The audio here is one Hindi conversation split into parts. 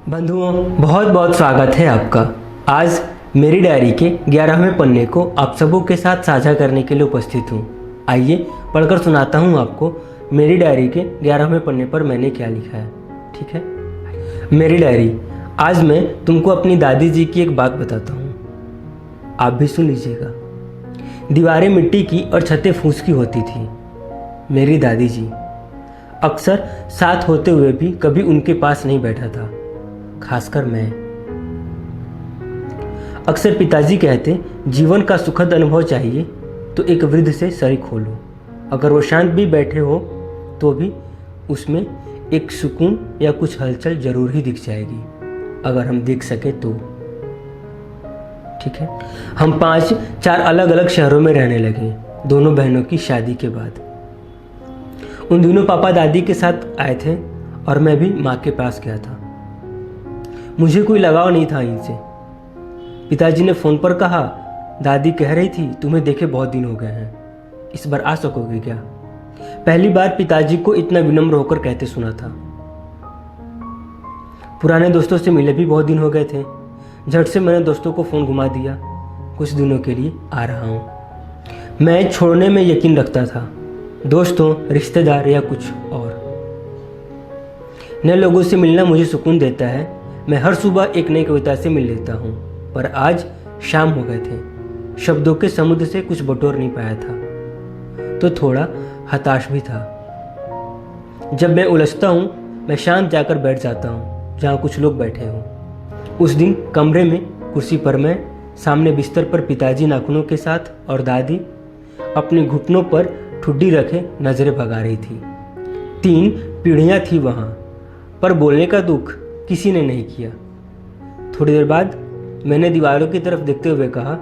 बंधुओं, बहुत बहुत स्वागत है आपका। आज मेरी डायरी के 11वें पन्ने को आप सबों के साथ साझा करने के लिए उपस्थित हूँ। आइए पढ़कर सुनाता हूँ आपको मेरी डायरी के 11वें पन्ने पर मैंने क्या लिखा है। ठीक है, मेरी डायरी। आज मैं तुमको अपनी दादी जी की एक बात बताता हूँ, आप भी सुन लीजिएगा। दीवारें मिट्टी की और छतें फूस की होती थी। मेरी दादी जी अक्सर साथ होते हुए भी कभी उनके पास नहीं बैठा था, खासकर मैं। अक्सर पिताजी कहते, जीवन का सुखद अनुभव चाहिए तो एक वृद्ध से शरीक हो लो। अगर वो शांत भी बैठे हो तो भी उसमें एक सुकून या कुछ हलचल जरूर ही दिख जाएगी, अगर हम देख सके तो। ठीक है, हम 5-4 अलग अलग शहरों में रहने लगे, दोनों बहनों की शादी के बाद। उन दिनों पापा दादी के साथ आए थे और मैं भी माँ के पास गया था। मुझे कोई लगाव नहीं था इनसे। पिताजी ने फ़ोन पर कहा, दादी कह रही थी तुम्हें देखे बहुत दिन हो गए हैं, इस बार आ सकोगे क्या? पहली बार पिताजी को इतना विनम्र होकर कहते सुना था। पुराने दोस्तों से मिले भी बहुत दिन हो गए थे। झट से मैंने दोस्तों को फ़ोन घुमा दिया, कुछ दिनों के लिए आ रहा हूँ। मैं छोड़ने में यकीन रखता था, दोस्तों, रिश्तेदार या कुछ और। नए लोगों से मिलना मुझे सुकून देता है। मैं हर सुबह एक नई कविता से मिल लेता हूँ, पर आज शाम हो गए थे। शब्दों के समुद्र से कुछ बटोर नहीं पाया था, तो थोड़ा हताश भी था। जब मैं उलझता हूँ, मैं शांत जाकर बैठ जाता हूँ जहाँ कुछ लोग बैठे हों। उस दिन कमरे में कुर्सी पर मैं, सामने बिस्तर पर पिताजी नाखूनों के साथ और दादी अपने घुटनों पर ठुड्डी रखे नजरें भगा रही थी। 3 पीढ़ियाँ थी वहाँ, पर बोलने का दुख किसी ने नहीं किया। थोड़ी देर बाद मैंने दीवारों की तरफ देखते हुए कहा,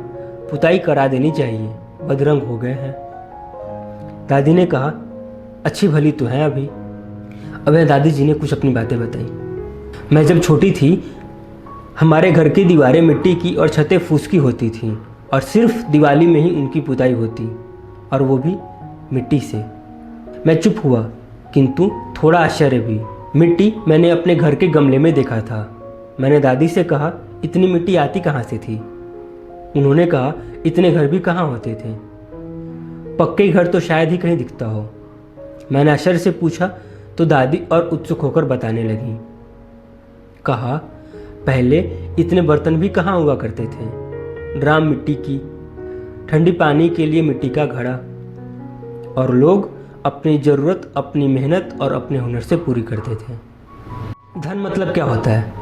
पुताई करा देनी चाहिए, बदरंग हो गए हैं। दादी ने कहा, अच्छी भली तो है अभी। अब दादी जी ने कुछ अपनी बातें बताई। मैं जब छोटी थी, हमारे घर की दीवारें मिट्टी की और छतें फूस की होती थीं, और सिर्फ दिवाली में ही उनकी पुताई होती, और वो भी मिट्टी से। मैं चुप हुआ, किंतु थोड़ा आश्चर्य भी। मिट्टी मैंने अपने घर के गमले में देखा था। मैंने दादी से कहा, इतनी मिट्टी आती कहाँ से थी? उन्होंने कहा, इतने घर भी कहाँ होते थे, पक्के घर तो शायद ही कहीं दिखता हो। मैंने आश्चर्य से पूछा तो दादी और उत्सुक होकर बताने लगी। कहा, पहले इतने बर्तन भी कहाँ हुआ करते थे, ड्राम मिट्टी की, ठंडी पानी के लिए मिट्टी का घड़ा, और लोग अपनी ज़रूरत अपनी मेहनत और अपने हुनर से पूरी करते थे। धन मतलब क्या होता है?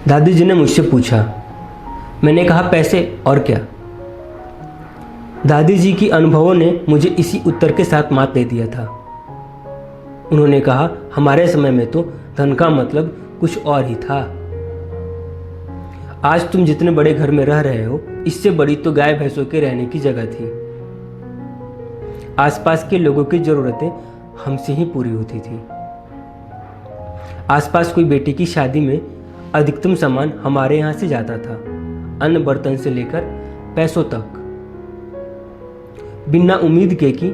दादी जी ने मुझसे पूछा। मैंने कहा, पैसे, और क्या? दादी जी की अनुभवों ने मुझे इसी उत्तर के साथ मात दे दिया था। उन्होंने कहा, हमारे समय में तो धन का मतलब कुछ और ही था। आज तुम जितने बड़े घर में रह रहे हो, इससे बड़ी तो गाय भैंसों के रहने की जगह थी। आसपास के लोगों की जरूरतें हमसे ही पूरी होती थी। आसपास कोई बेटी की शादी में अधिकतम सामान हमारे यहाँ से जाता था, अन्न बर्तन से लेकर पैसों तक, बिना उम्मीद के कि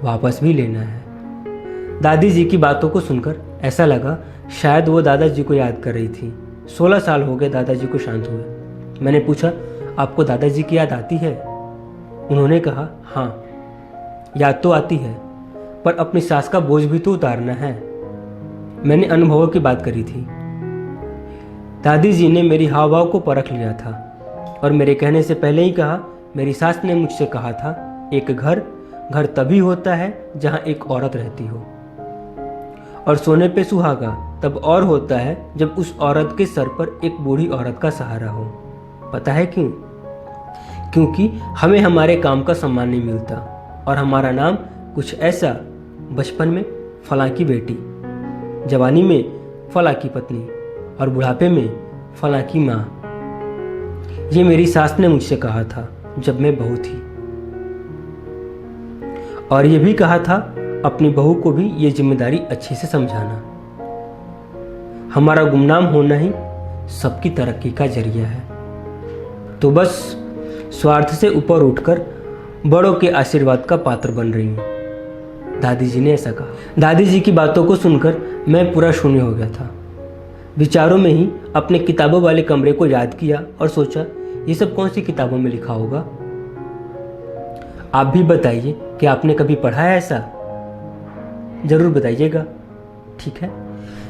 वापस भी लेना है। दादी जी की बातों को सुनकर ऐसा लगा शायद वो दादाजी को याद कर रही थी। 16 साल हो गए दादाजी को शांत हुए। मैंने पूछा, आपको दादाजी की याद आती है? उन्होंने कहा, हाँ, याद तो आती है, पर अपनी सास का बोझ भी तो उतारना है। मैंने अनुभवों की बात करी थी। दादी जी ने मेरी हाव भाव को परख लिया था और मेरे कहने से पहले ही कहा, मेरी सास ने मुझसे कहा था, एक घर तभी होता है जहाँ एक औरत रहती हो, और सोने पे सुहागा तब और होता है जब उस औरत के सर पर एक बूढ़ी औरत का सहारा हो। पता है क्यों? क्योंकि हमें हमारे काम का सम्मान नहीं मिलता, और हमारा नाम कुछ ऐसा, बचपन में फलां की बेटी, जवानी में फलां की पत्नी, और बुढ़ापे में फलां की माँ। ये मेरी सास ने मुझसे कहा था जब मैं बहू थी, और ये भी कहा था अपनी बहू को भी ये जिम्मेदारी अच्छे से समझाना। हमारा गुमनाम होना ही सबकी तरक्की का जरिया है। तो बस स्वार्थ से ऊपर उठकर बड़ों के आशीर्वाद का पात्र बन रही हूँ। दादी जी ने ऐसा कहा। दादी जी की बातों को सुनकर मैं पूरा शून्य हो गया था। विचारों में ही अपने किताबों वाले कमरे को याद किया और सोचा ये सब कौन सी किताबों में लिखा होगा। आप भी बताइए कि आपने कभी पढ़ा है ऐसा, ज़रूर बताइएगा। ठीक है,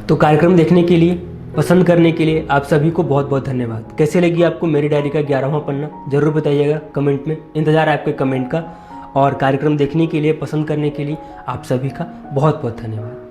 तो कार्यक्रम देखने के लिए, पसंद करने के लिए आप सभी को बहुत बहुत धन्यवाद। कैसे लगी आपको मेरी डायरी का 11वां पन्ना, ज़रूर बताइएगा कमेंट में। इंतज़ार है आपके कमेंट का। और कार्यक्रम देखने के लिए, पसंद करने के लिए आप सभी का बहुत बहुत धन्यवाद।